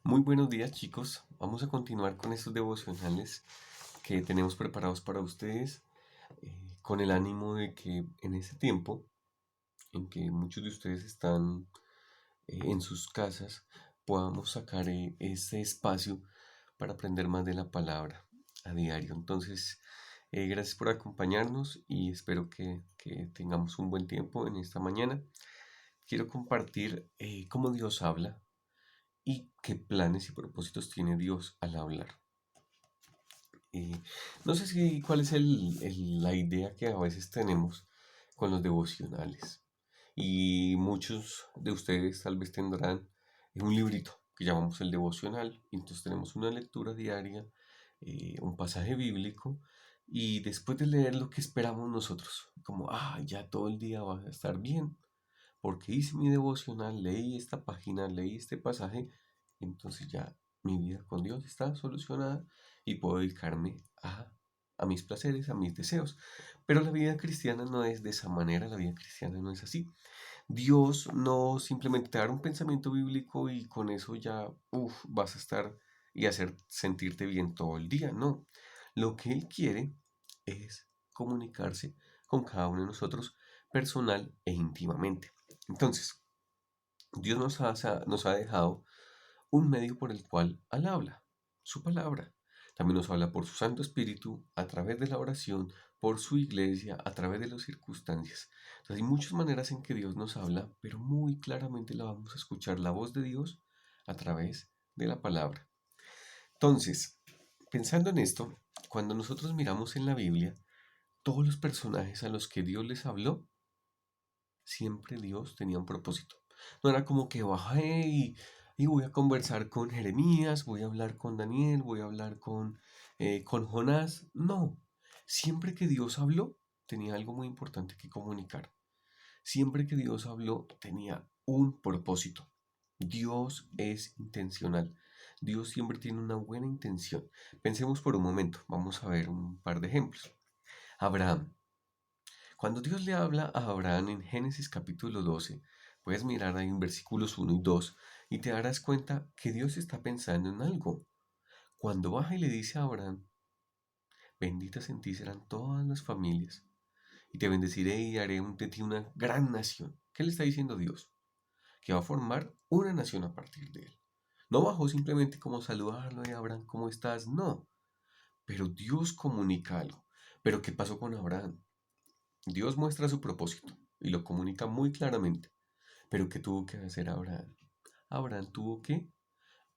Muy buenos días, chicos. Vamos a continuar con estos devocionales que tenemos preparados para ustedes, con el ánimo de que en este tiempo en que muchos de ustedes están en sus casas, podamos sacar ese espacio para aprender más de la palabra a diario. Entonces, gracias por acompañarnos y espero que tengamos un buen tiempo en esta mañana. Quiero compartir cómo Dios habla y qué planes y propósitos tiene Dios al hablar. Eh, no sé si cuál es la idea que a veces tenemos con los devocionales. Y muchos de ustedes tal vez tendrán un librito que llamamos el devocional. Entonces tenemos una lectura diaria, un pasaje bíblico, y después de leer lo que esperamos nosotros, como, ya todo el día va a estar bien, porque hice mi devocional, leí esta página, leí este pasaje, entonces ya mi vida con Dios está solucionada y puedo dedicarme a mis placeres, a mis deseos. Pero la vida cristiana no es de esa manera, la vida cristiana no es así. Dios no simplemente te da un pensamiento bíblico y con eso ya vas a estar y hacer sentirte bien todo el día. No, lo que Él quiere es comunicarse con cada uno de nosotros personal e íntimamente. Entonces, Dios nos ha dejado un medio por el cual Él habla, su palabra. También nos habla por su Santo Espíritu, a través de la oración, por su iglesia, a través de las circunstancias. Entonces, hay muchas maneras en que Dios nos habla, pero muy claramente la vamos a escuchar la voz de Dios a través de la palabra. Entonces, pensando en esto, cuando nosotros miramos en la Biblia, todos los personajes a los que Dios les habló, siempre Dios tenía un propósito. No era como que bajé y voy a conversar con Jeremías, voy a hablar con Daniel, voy a hablar con Jonás. No, siempre que Dios habló, tenía algo muy importante que comunicar. Siempre que Dios habló, tenía un propósito. Dios es intencional. Dios siempre tiene una buena intención. Pensemos por un momento. Vamos a ver un par de ejemplos. Abraham. Cuando Dios le habla a Abraham en Génesis capítulo 12, puedes mirar ahí en versículos 1 y 2 y te darás cuenta que Dios está pensando en algo. Cuando baja y le dice a Abraham, benditas en ti serán todas las familias, y te bendeciré y haré de ti una gran nación. ¿Qué le está diciendo Dios? Que va a formar una nación a partir de él. No bajó simplemente como saludarlo de Abraham, ¿cómo estás? No, pero Dios comunica algo. Pero ¿qué pasó con Abraham? Dios muestra su propósito y lo comunica muy claramente. Pero ¿qué tuvo que hacer Abraham? Abraham tuvo que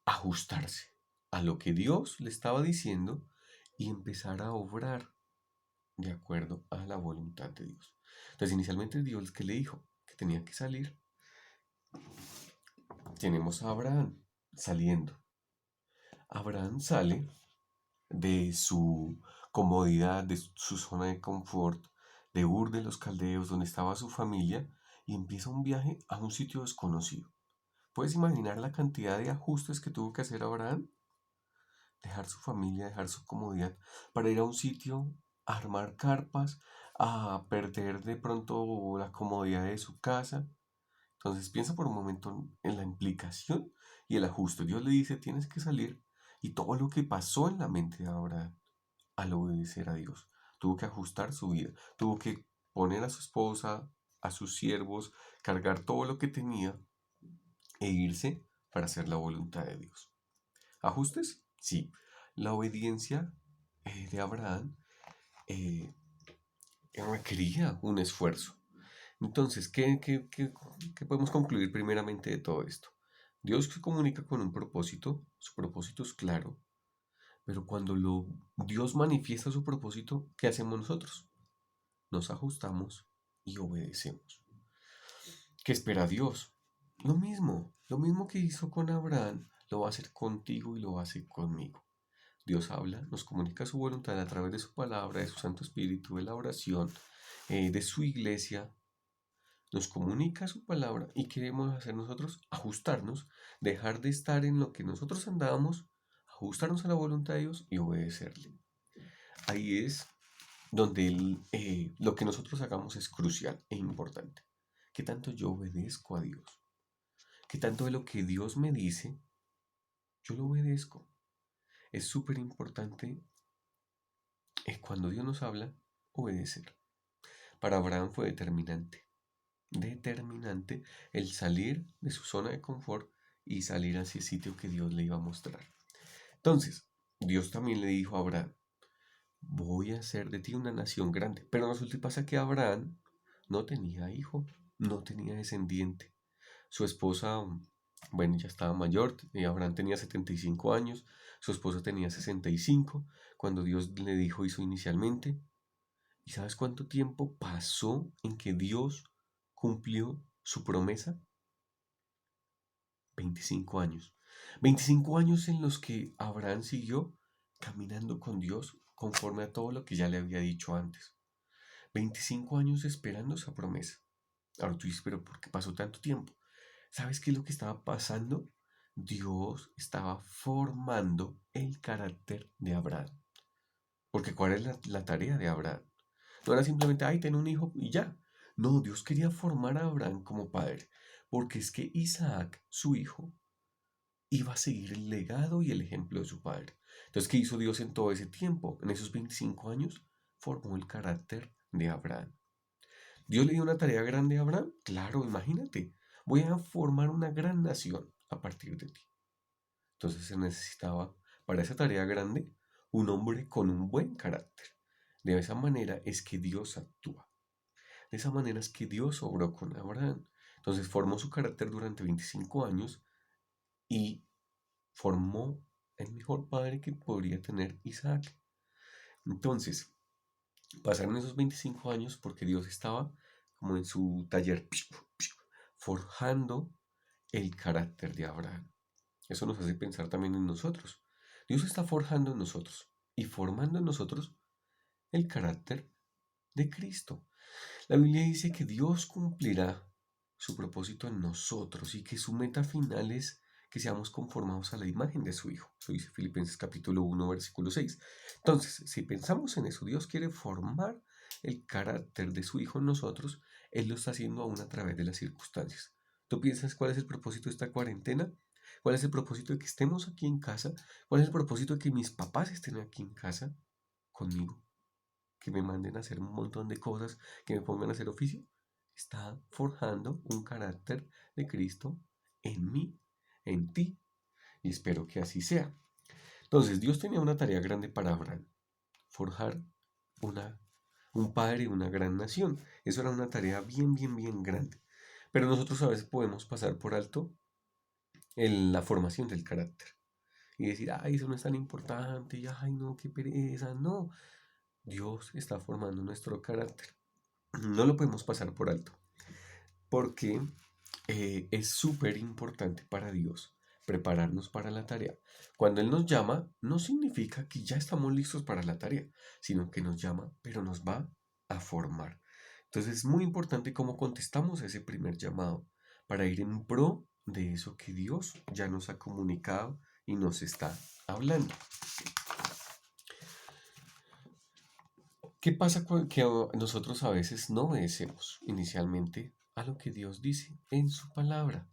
ajustarse a lo que Dios le estaba diciendo y empezar a obrar de acuerdo a la voluntad de Dios. Entonces, inicialmente Dios que le dijo que tenía que salir. Tenemos a Abraham saliendo. Abraham sale de su comodidad, de su zona de confort, de Ur de los Caldeos, donde estaba su familia, y empieza un viaje a un sitio desconocido. ¿Puedes imaginar la cantidad de ajustes que tuvo que hacer Abraham? Dejar su familia, dejar su comodidad para ir a un sitio, a armar carpas, a perder de pronto la comodidad de su casa. Entonces piensa por un momento en la implicación y el ajuste. Dios le dice, tienes que salir. Y todo lo que pasó en la mente de Abraham al obedecer a Dios. Tuvo que ajustar su vida. Tuvo que poner a su esposa, a sus siervos, cargar todo lo que tenía e irse para hacer la voluntad de Dios. ¿Ajustes? Sí. La obediencia de Abraham eh, requería un esfuerzo. Entonces, ¿qué podemos concluir primeramente de todo esto? Dios se comunica con un propósito, su propósito es claro, pero cuando Dios manifiesta su propósito, ¿qué hacemos nosotros? Nos ajustamos y obedecemos. ¿Qué espera Dios? Lo mismo que hizo con Abraham, lo va a hacer contigo y lo va a hacer conmigo. Dios habla, nos comunica su voluntad a través de su palabra, de su Santo Espíritu, de la oración, de su iglesia. Nos comunica su palabra y queremos hacer nosotros ajustarnos, dejar de estar en lo que nosotros andábamos, ajustarnos a la voluntad de Dios y obedecerle. Ahí es donde lo que nosotros hagamos es crucial e importante. ¿Qué tanto yo obedezco a Dios? ¿Qué tanto de lo que Dios me dice yo lo obedezco. Es súper importante cuando Dios nos habla, obedecer. Para Abraham fue determinante el salir de su zona de confort y salir hacia el sitio que Dios le iba a mostrar. Entonces, Dios también le dijo a Abraham, voy a hacer de ti una nación grande. Pero resulta y pasa que Abraham no tenía hijo, no tenía descendiente. Su esposa, bueno, ya estaba mayor, Abraham tenía 75 años, su esposa tenía 65, cuando Dios le dijo eso inicialmente. ¿Y sabes cuánto tiempo pasó en que Dios cumplió su promesa? 25 años. 25 años en los que Abraham siguió caminando con Dios conforme a todo lo que ya le había dicho antes. 25 años esperando esa promesa. Ahora tú dices, pero ¿por qué pasó tanto tiempo? ¿Sabes qué es lo que estaba pasando? Dios estaba formando el carácter de Abraham. Porque ¿cuál es la tarea de Abraham? No era simplemente, ay, ten un hijo y ya. No, Dios quería formar a Abraham como padre. Porque es que Isaac, su hijo, iba a seguir el legado y el ejemplo de su padre. Entonces, ¿qué hizo Dios en todo ese tiempo? En esos 25 años, formó el carácter de Abraham. ¿Dios le dio una tarea grande a Abraham? Claro, imagínate. Voy a formar una gran nación a partir de ti. Entonces se necesitaba para esa tarea grande un hombre con un buen carácter. De esa manera es que Dios actúa. De esa manera es que Dios obró con Abraham. Entonces formó su carácter durante 25 años y formó el mejor padre que podría tener Isaac. Entonces, pasaron esos 25 años porque Dios estaba como en su taller forjando el carácter de Abraham. Eso nos hace pensar también en nosotros. Dios está forjando en nosotros y formando en nosotros el carácter de Cristo. La Biblia dice que Dios cumplirá su propósito en nosotros y que su meta final es que seamos conformados a la imagen de su Hijo. Eso dice Filipenses capítulo 1, versículo 6. Entonces, si pensamos en eso, Dios quiere formar el carácter de su Hijo en nosotros, Él lo está haciendo aún a través de las circunstancias. ¿Tú piensas cuál es el propósito de esta cuarentena? ¿Cuál es el propósito de que estemos aquí en casa? ¿Cuál es el propósito de que mis papás estén aquí en casa conmigo? Que me manden a hacer un montón de cosas, que me pongan a hacer oficio. Está forjando un carácter de Cristo en mí, en ti, y espero que así sea. Entonces, Dios tenía una tarea grande para Abraham, forjar una, un padre, una gran nación. Eso era una tarea bien, bien, bien grande. Pero nosotros a veces podemos pasar por alto en la formación del carácter y decir, ay, eso no es tan importante, y ay, no, qué pereza. No, Dios está formando nuestro carácter. No lo podemos pasar por alto, porque es súper importante para Dios prepararnos para la tarea. Cuando Él nos llama, no significa que ya estamos listos para la tarea, sino que nos llama, pero nos va a formar. Entonces es muy importante cómo contestamos a ese primer llamado para ir en pro de eso que Dios ya nos ha comunicado y nos está hablando. ¿Qué pasa con que nosotros a veces no obedecemos inicialmente a lo que Dios dice en su palabra?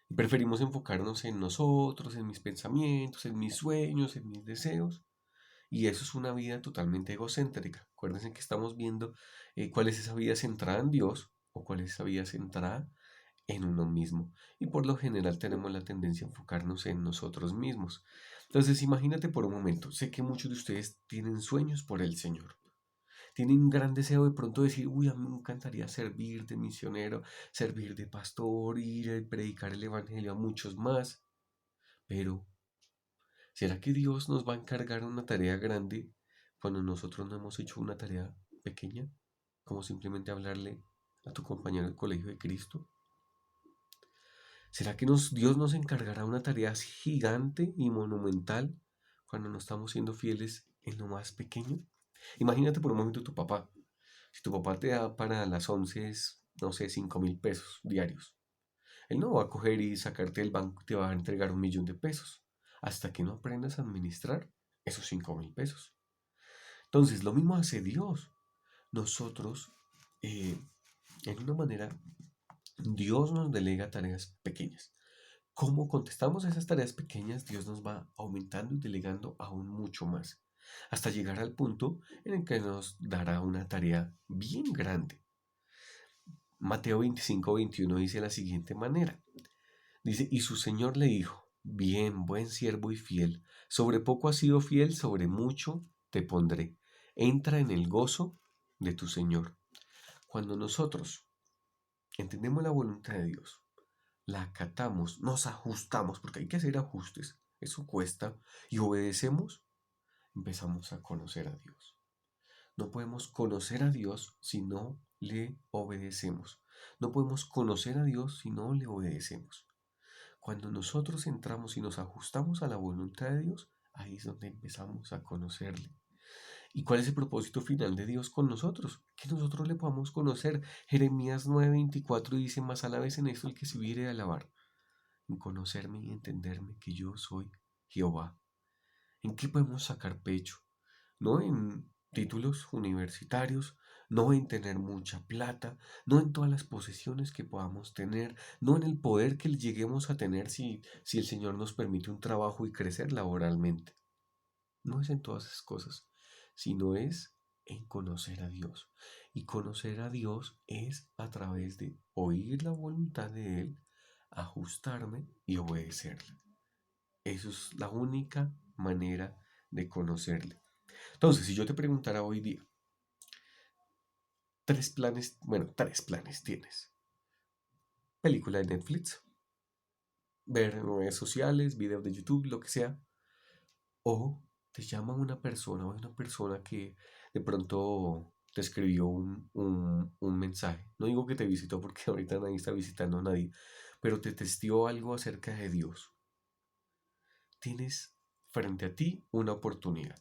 Y preferimos enfocarnos en nosotros, en mis pensamientos, en mis sueños, en mis deseos. Y eso es una vida totalmente egocéntrica. Acuérdense que estamos viendo cuál es esa vida centrada en Dios o cuál es esa vida centrada en uno mismo. Y por lo general tenemos la tendencia a enfocarnos en nosotros mismos. Entonces imagínate por un momento, sé que muchos de ustedes tienen sueños por el Señor. Tienen un gran deseo de pronto decir, uy, a mí me encantaría servir de misionero, servir de pastor, ir a predicar el evangelio a muchos más. Pero, ¿será que Dios nos va a encargar una tarea grande cuando nosotros no hemos hecho una tarea pequeña? Como simplemente hablarle a tu compañero del colegio de Cristo. ¿Será que Dios nos encargará una tarea gigante y monumental cuando no estamos siendo fieles en lo más pequeño? Imagínate por un momento tu papá. Si tu papá te da para las 11, no sé, 5.000 pesos diarios, él no va a coger y sacarte del banco y te va a entregar 1.000.000 de pesos hasta que no aprendas a administrar esos 5.000 pesos. Entonces, lo mismo hace Dios. Nosotros, en una manera, Dios nos delega tareas pequeñas, cómo contestamos a esas tareas pequeñas, Dios nos va aumentando y delegando aún mucho más, hasta llegar al punto en el que nos dará una tarea bien grande. Mateo 25:21 dice de la siguiente manera. Dice, y su señor le dijo, bien, buen siervo y fiel, sobre poco has sido fiel, sobre mucho te pondré. Entra en el gozo de tu señor. Cuando nosotros entendemos la voluntad de Dios, la acatamos, nos ajustamos, porque hay que hacer ajustes, eso cuesta, y obedecemos, empezamos a conocer a Dios. No podemos conocer a Dios si no le obedecemos. No podemos conocer a Dios si no le obedecemos. Cuando nosotros entramos y nos ajustamos a la voluntad de Dios, ahí es donde empezamos a conocerle. ¿Y cuál es el propósito final de Dios con nosotros? Que nosotros le podamos conocer. Jeremías 9:24 dice, más a la vez en esto el que se hubiere de alabar, en conocerme y entenderme que yo soy Jehová. ¿En qué podemos sacar pecho? No en títulos universitarios, no en tener mucha plata, no en todas las posesiones que podamos tener, no en el poder que lleguemos a tener si el Señor nos permite un trabajo y crecer laboralmente. No es en todas esas cosas, sino es en conocer a Dios. Y conocer a Dios es a través de oír la voluntad de Él, ajustarme y obedecerle. Eso es la única manera de conocerle. Entonces, si yo te preguntara hoy día, tres planes tienes. Película de Netflix, ver redes sociales, videos de YouTube, lo que sea. O te llama una persona o hay una persona que de pronto te escribió un mensaje. No digo que te visitó porque ahorita nadie está visitando a nadie, pero te testió algo acerca de Dios. Tienes frente a ti una oportunidad.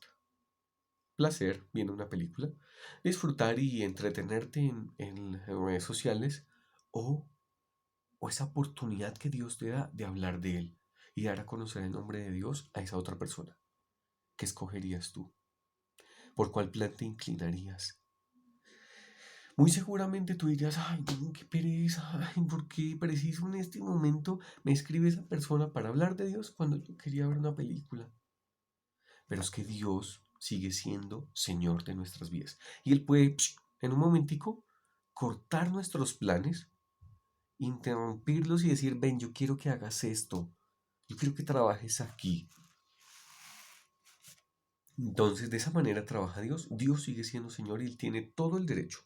Placer, viendo una película, disfrutar y entretenerte en redes sociales o esa oportunidad que Dios te da de hablar de Él y dar a conocer el nombre de Dios a esa otra persona. ¿Qué escogerías tú? ¿Por cuál plan te inclinarías? Muy seguramente tú dirías, ay, no, qué pereza, ay, ¿por qué preciso en este momento me escribe esa persona para hablar de Dios cuando yo quería ver una película? Pero es que Dios sigue siendo Señor de nuestras vidas. Y Él puede, en un momentico, cortar nuestros planes, interrumpirlos y decir, ven, yo quiero que hagas esto, yo quiero que trabajes aquí. Entonces, de esa manera trabaja Dios. Dios sigue siendo Señor y Él tiene todo el derecho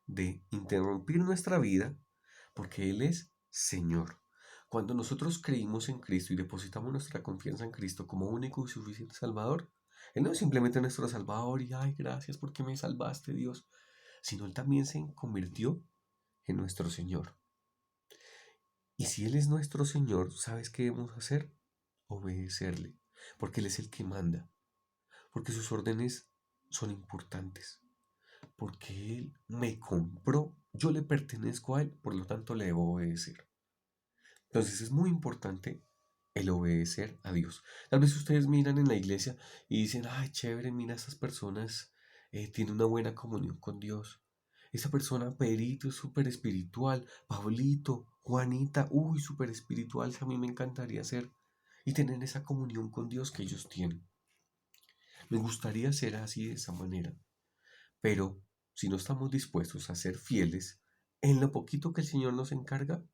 de interrumpir nuestra vida porque Él es Señor. Cuando nosotros creímos en Cristo y depositamos nuestra confianza en Cristo como único y suficiente Salvador, Él no es simplemente nuestro Salvador y, ay, gracias porque me salvaste, Dios, sino Él también se convirtió en nuestro Señor. Y si Él es nuestro Señor, ¿sabes qué debemos hacer? Obedecerle, porque Él es el que manda, porque sus órdenes son importantes, porque Él me compró, yo le pertenezco a Él, por lo tanto le debo obedecer. Entonces es muy importante el obedecer a Dios. Tal vez ustedes miran en la iglesia y dicen, ay, chévere, mira, esas personas tienen una buena comunión con Dios. Esa persona, Perito, es súper espiritual. Pablito, Juanita, uy, súper espiritual, a mí me encantaría ser y tener esa comunión con Dios que ellos tienen. Me gustaría ser así de esa manera, pero si no estamos dispuestos a ser fieles en lo poquito que el Señor nos encarga,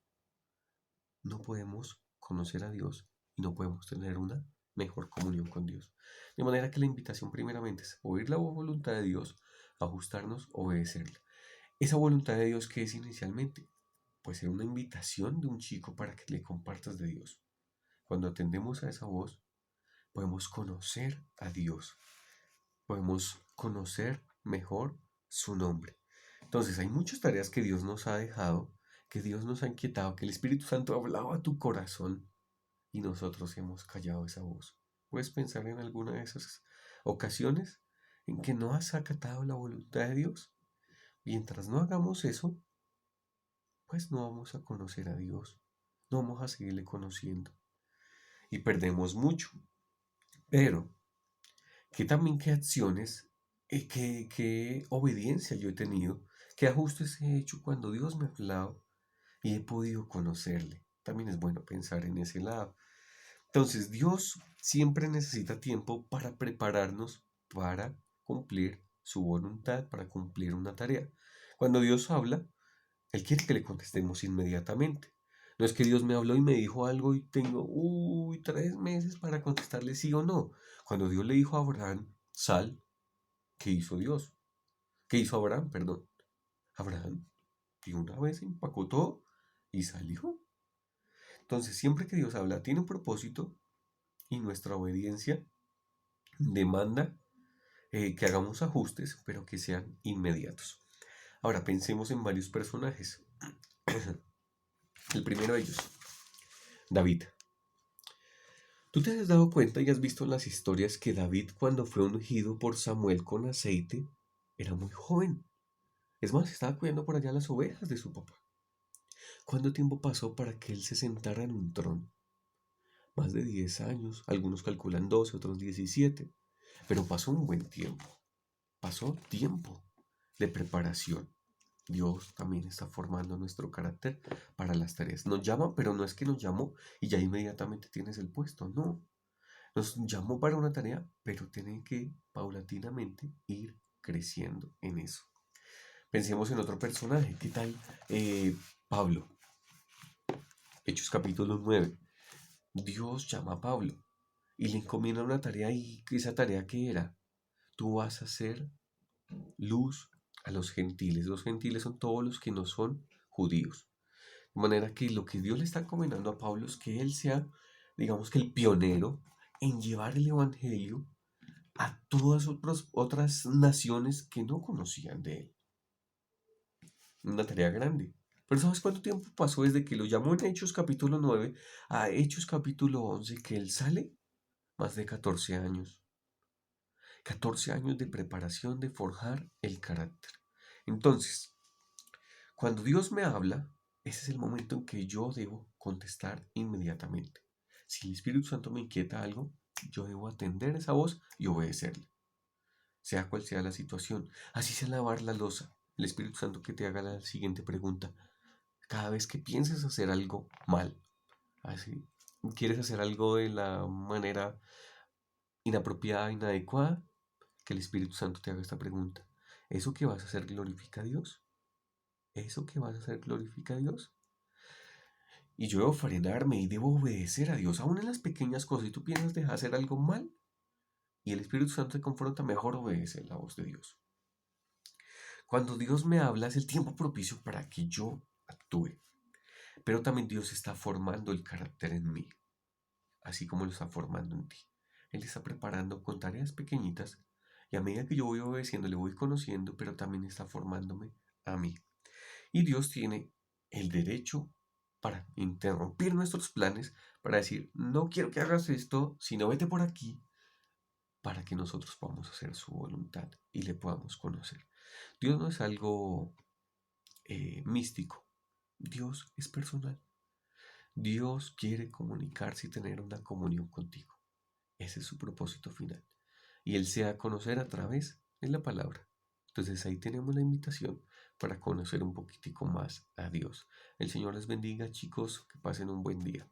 no podemos conocer a Dios y no podemos tener una mejor comunión con Dios. De manera que la invitación primeramente es oír la voluntad de Dios, ajustarnos, obedecerla. Esa voluntad de Dios que es inicialmente, puede ser una invitación de un chico para que le compartas de Dios. Cuando atendemos a esa voz, podemos conocer a Dios, podemos conocer mejor su nombre. Entonces hay muchas tareas que Dios nos ha dejado, que Dios nos ha inquietado, que el Espíritu Santo ha hablado a tu corazón y nosotros hemos callado esa voz. ¿Puedes pensar en alguna de esas ocasiones en que no has acatado la voluntad de Dios? Mientras no hagamos eso, pues no vamos a conocer a Dios, no vamos a seguirle conociendo y perdemos mucho. Pero, qué acciones, qué obediencia yo he tenido, qué ajustes he hecho cuando Dios me ha hablado y he podido conocerle? También es bueno pensar en ese lado. Entonces, Dios siempre necesita tiempo para prepararnos para cumplir su voluntad, para cumplir una tarea. Cuando Dios habla, Él quiere que le contestemos inmediatamente. No es que Dios me habló y me dijo algo y tengo, 3 meses para contestarle sí o no. Cuando Dios le dijo a Abraham, sal, ¿qué hizo Dios? ¿Qué hizo Abraham? Perdón. Abraham de una vez empacó todo y salió. Entonces, siempre que Dios habla, tiene un propósito y nuestra obediencia demanda que hagamos ajustes, pero que sean inmediatos. Ahora, pensemos en varios personajes. El primero de ellos, David. ¿Tú te has dado cuenta y has visto en las historias que David, cuando fue ungido por Samuel con aceite, era muy joven? Es más, estaba cuidando por allá las ovejas de su papá. ¿Cuánto tiempo pasó para que él se sentara en un trono? Más de 10 años, algunos calculan 12, otros 17, pero pasó un buen tiempo, pasó tiempo de preparación. Dios también está formando nuestro carácter para las tareas. Nos llama, pero no es que nos llamó y ya inmediatamente tienes el puesto, no. Nos llamó para una tarea, pero tiene que paulatinamente ir creciendo en eso. Pensemos en otro personaje, ¿qué tal Pablo? Hechos capítulo 9. Dios llama a Pablo y le encomienda una tarea y esa tarea ¿qué era? Tú vas a hacer luz a los gentiles. Los gentiles son todos los que no son judíos. De manera que lo que Dios le está encomendando a Pablo es que él sea, digamos que el pionero en llevar el evangelio a todas otras naciones que no conocían de él. Una tarea grande. Pero ¿sabes cuánto tiempo pasó desde que lo llamó en Hechos capítulo 9 a Hechos capítulo 11 que él sale? Más de 14 años. 14 años de preparación de forjar el carácter. Entonces, cuando Dios me habla, ese es el momento en que yo debo contestar inmediatamente. Si el Espíritu Santo me inquieta algo, yo debo atender esa voz y obedecerle, sea cual sea la situación. Así sea lavar la loza. El Espíritu Santo que te haga la siguiente pregunta. Cada vez que pienses hacer algo mal, así, quieres hacer algo de la manera inapropiada, inadecuada, que el Espíritu Santo te haga esta pregunta. ¿Eso que vas a hacer glorifica a Dios? ¿Eso que vas a hacer glorifica a Dios? Y yo debo frenarme y debo obedecer a Dios, aún en las pequeñas cosas. Y tú piensas dejar hacer algo mal y el Espíritu Santo te confronta, mejor obedece la voz de Dios. Cuando Dios me habla es el tiempo propicio para que yo actúe. Pero también Dios está formando el carácter en mí, así como lo está formando en ti. Él está preparando con tareas pequeñitas y a medida que yo voy obedeciendo, le voy conociendo, pero también está formándome a mí. Y Dios tiene el derecho para interrumpir nuestros planes, para decir, no quiero que hagas esto, sino vete por aquí, para que nosotros podamos hacer su voluntad y le podamos conocer. Dios no es algo místico, Dios es personal. Dios quiere comunicarse y tener una comunión contigo. Ese es su propósito final. Y Él se da a conocer a través de la palabra. Entonces ahí tenemos la invitación para conocer un poquitico más a Dios. El Señor les bendiga, chicos, que pasen un buen día.